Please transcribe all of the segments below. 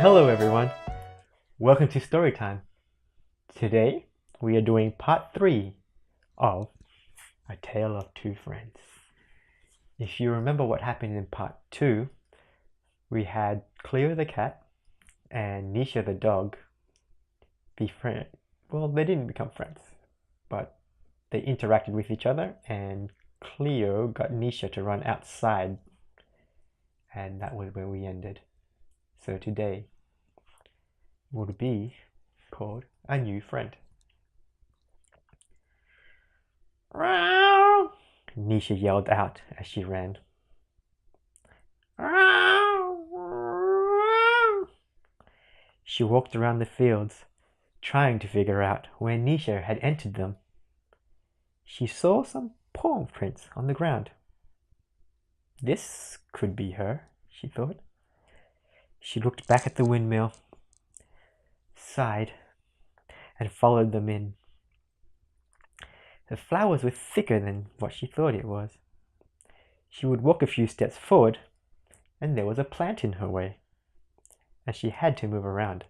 Hello everyone, welcome to Storytime. Today we are doing part 3 of A Tale of Two Friends. If you remember what happened in part 2, we had Cleo the cat and Neisha the dog be friends. Well, they didn't become friends, but they interacted with each other and Cleo got Neisha to run outside, and that was where we ended. So today would be called A New Friend. Neisha yelled out as she ran. She walked around the fields, trying to figure out where Neisha had entered them. She saw some paw prints on the ground. This could be her, she thought. She looked back at the windmill, sighed, and followed them in. The flowers were thicker than what she thought it was. She would walk a few steps forward, and there was a plant in her way, and she had to move around.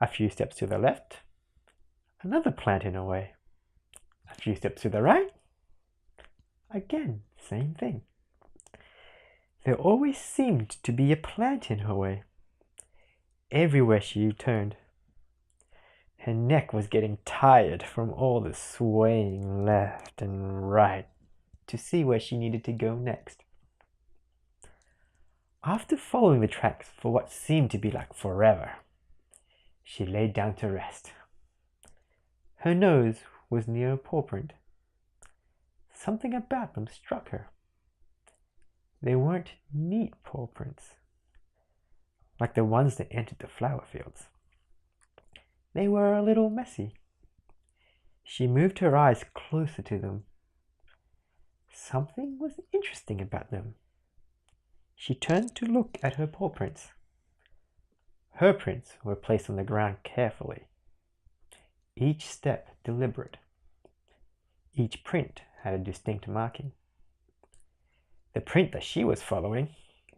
A few steps to the left, another plant in her way. A few steps to the right, again, same thing. There always seemed to be a plant in her way. Everywhere she turned. Her neck was getting tired from all the swaying left and right to see where she needed to go next. After following the tracks for what seemed to be like forever, she laid down to rest. Her nose was near a paw print. Something about them struck her. They weren't neat paw prints, like the ones that entered the flower fields. They were a little messy. She moved her eyes closer to them. Something was interesting about them. She turned to look at her paw prints. Her prints were placed on the ground carefully, each step deliberate. Each print had a distinct marking. The print that she was following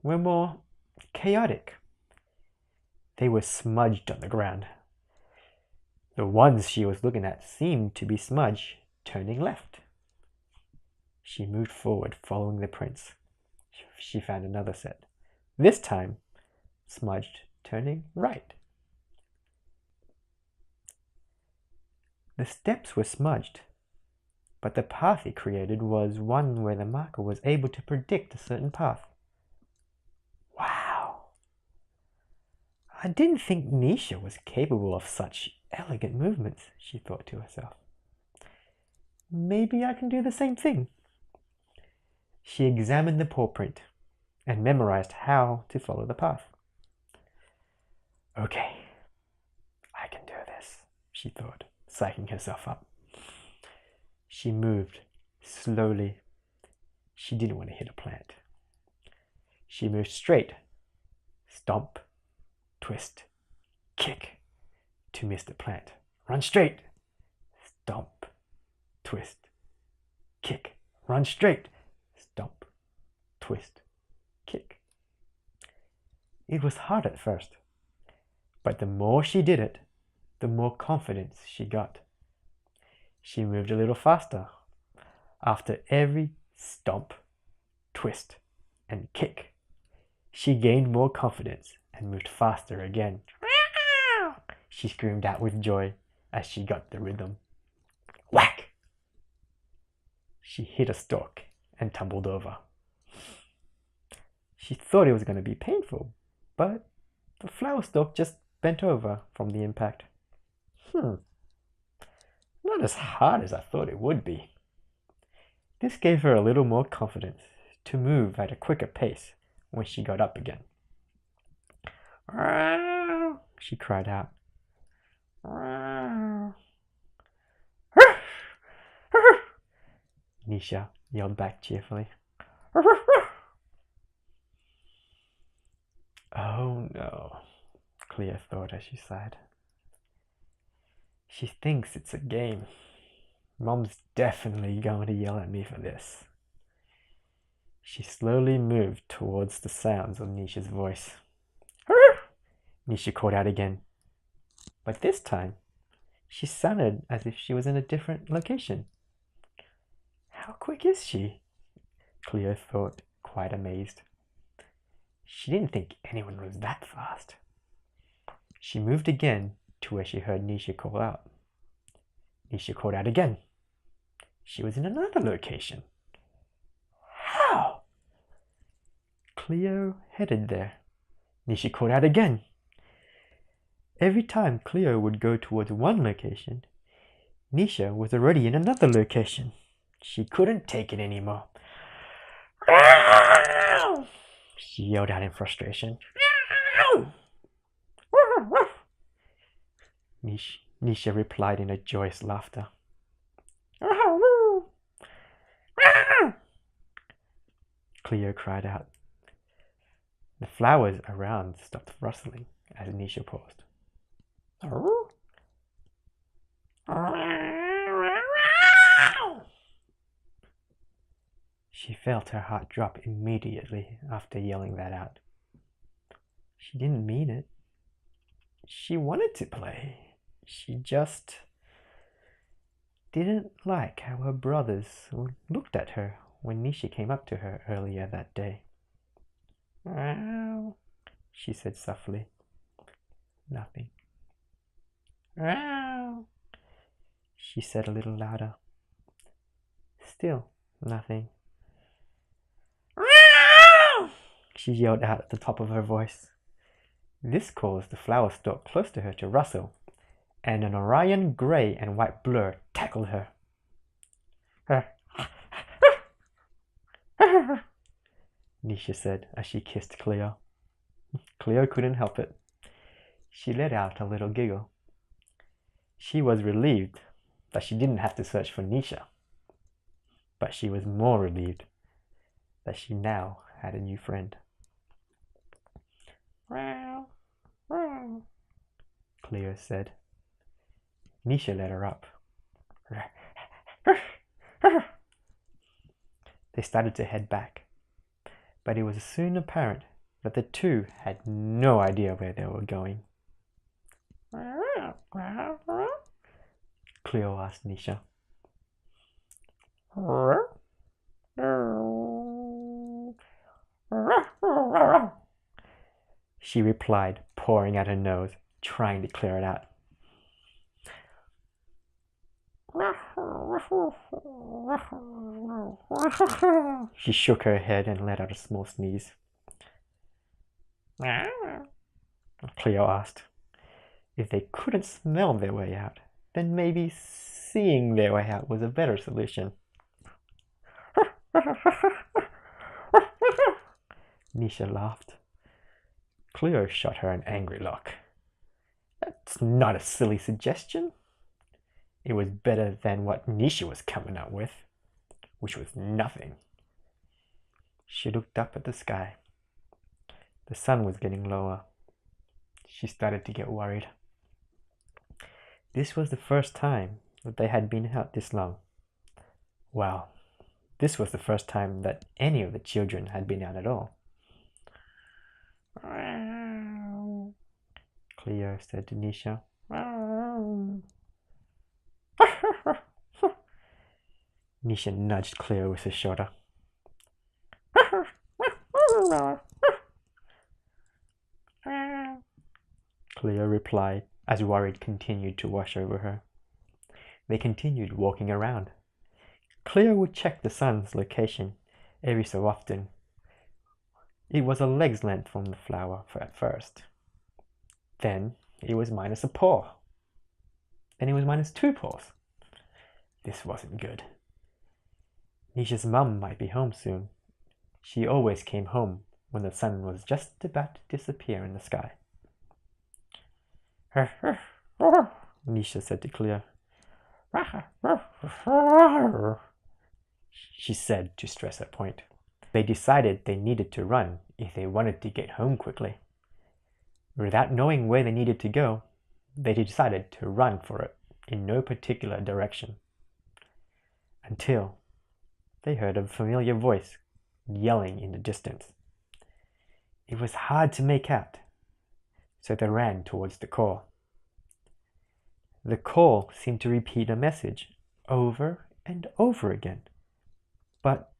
were more chaotic. They were smudged on the ground. The ones she was looking at seemed to be smudged, turning left. She moved forward, following the prints. She found another set. This time, smudged, turning right. The steps were smudged, but the path it created was one where the marker was able to predict a certain path. Wow! I didn't think Neisha was capable of such elegant movements, she thought to herself. Maybe I can do the same thing. She examined the paw print and memorized how to follow the path. Okay, I can do this, she thought, psyching herself up. She moved slowly. She didn't want to hit a plant. She moved straight, stomp, twist, kick, to miss the plant. Run straight, stomp, twist, kick. Run straight, stomp, twist, kick. It was hard at first, but the more she did it, the more confidence she got. She moved a little faster. After every stomp, twist, and kick, she gained more confidence and moved faster again. She screamed out with joy as she got the rhythm. Whack! She hit a stalk and tumbled over. She thought it was going to be painful, but the flower stalk just bent over from the impact. Not as hard as I thought it would be. This gave her a little more confidence to move at a quicker pace when she got up again. She cried out. Neisha yelled back cheerfully. Oh no, Cleo thought as she sighed. She thinks it's a game. Mom's definitely going to yell at me for this. She slowly moved towards the sounds of Neisha's voice. Neisha called out again. But this time, she sounded as if she was in a different location. How quick is she? Cleo thought, quite amazed. She didn't think anyone was that fast. She moved again to where she heard Neisha call out. Neisha called out again. She was in another location. How? Cleo headed there. Neisha called out again. Every time Cleo would go towards one location, Neisha was already in another location. She couldn't take it anymore. She yelled out in frustration. Neisha replied in a joyous laughter. Cleo cried out. The flowers around stopped rustling as Neisha paused. She felt her heart drop immediately after yelling that out. She didn't mean it. She wanted to play. She just didn't like how her brothers looked at her when Neisha came up to her earlier that day. "Meow," she said softly. Nothing. "Meow," she said a little louder. Still nothing. "Meow," she yelled out at the top of her voice. This caused the flower stalk close to her to rustle, and an Orion grey and white blur tackled her. Neisha said as she kissed Cleo. Cleo couldn't help it. She let out a little giggle. She was relieved that she didn't have to search for Neisha, but she was more relieved that she now had a new friend. Cleo said. Neisha let her up. They started to head back, but it was soon apparent that the two had no idea where they were going. Cleo asked Neisha. She replied, pouring out her nose, trying to clear it out. She shook her head and let out a small sneeze. Cleo asked. If they couldn't smell their way out, then maybe seeing their way out was a better solution. Neisha laughed. Cleo shot her an angry look. That's not a silly suggestion. It was better than what Neisha was coming up with, which was nothing. She looked up at the sky. The sun was getting lower. She started to get worried. This was the first time that they had been out this long. Well, this was the first time that any of the children had been out at all. Cleo said to Neisha. Neisha nudged Cleo with her shoulder. Cleo replied as worry continued to wash over her. They continued walking around. Cleo would check the sun's location every so often. It was a leg's length from the flower at first. Then it was minus a paw. Then it was minus 2 paws. This wasn't good. Neisha's mum might be home soon. She always came home when the sun was just about to disappear in the sky. Neisha said to Cleo. She said to stress her point. They decided they needed to run if they wanted to get home quickly. Without knowing where they needed to go, they decided to run for it in no particular direction. Until they heard a familiar voice yelling in the distance. It was hard to make out, so they ran towards the call. The call seemed to repeat a message over and over again, but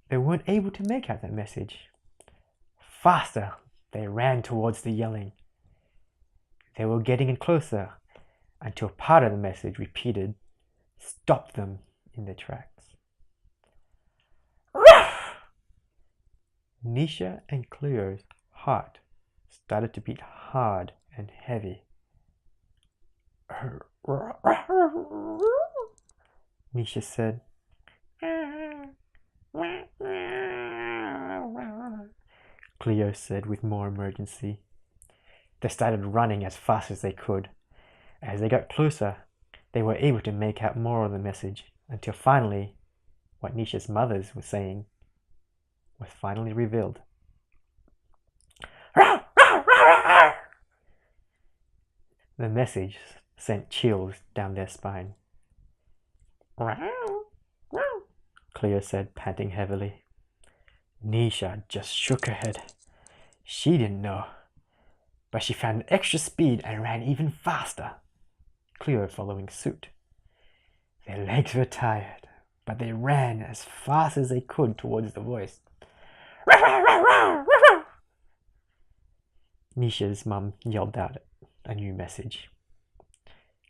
they weren't able to make out that message. Faster, they ran towards the yelling. They were getting in closer until part of the message repeated stopped them in their tracks. Neisha and Cleo's heart started to beat hard and heavy. Neisha said. Cleo said with more emergency. They started running as fast as they could. As they got closer, they were able to make out more of the message until finally, what Neisha's mothers were saying was finally revealed. The message sent chills down their spine. Cleo said, panting heavily. Neisha just shook her head. She didn't know, but she found extra speed and ran even faster, Cleo following suit. Their legs were tired, but they ran as fast as they could towards the voice. Neisha's mum yelled out a new message.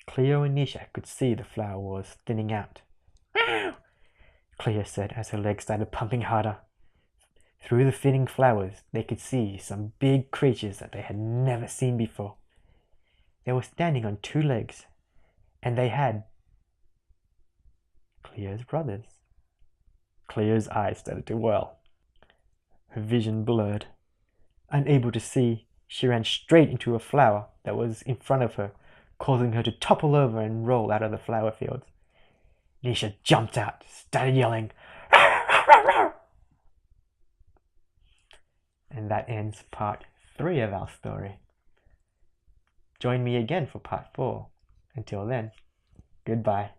Cleo and Neisha could see the flower was thinning out. Cleo said as her legs started pumping harder. Through the thinning flowers, they could see some big creatures that they had never seen before. They were standing on two legs, and they had Cleo's brothers. Cleo's eyes started to whirl. Her vision blurred. Unable to see, she ran straight into a flower that was in front of her, causing her to topple over and roll out of the flower fields. Neisha jumped out, started yelling. And that ends part 3 of our story. Join me again for part 4. Until then, goodbye.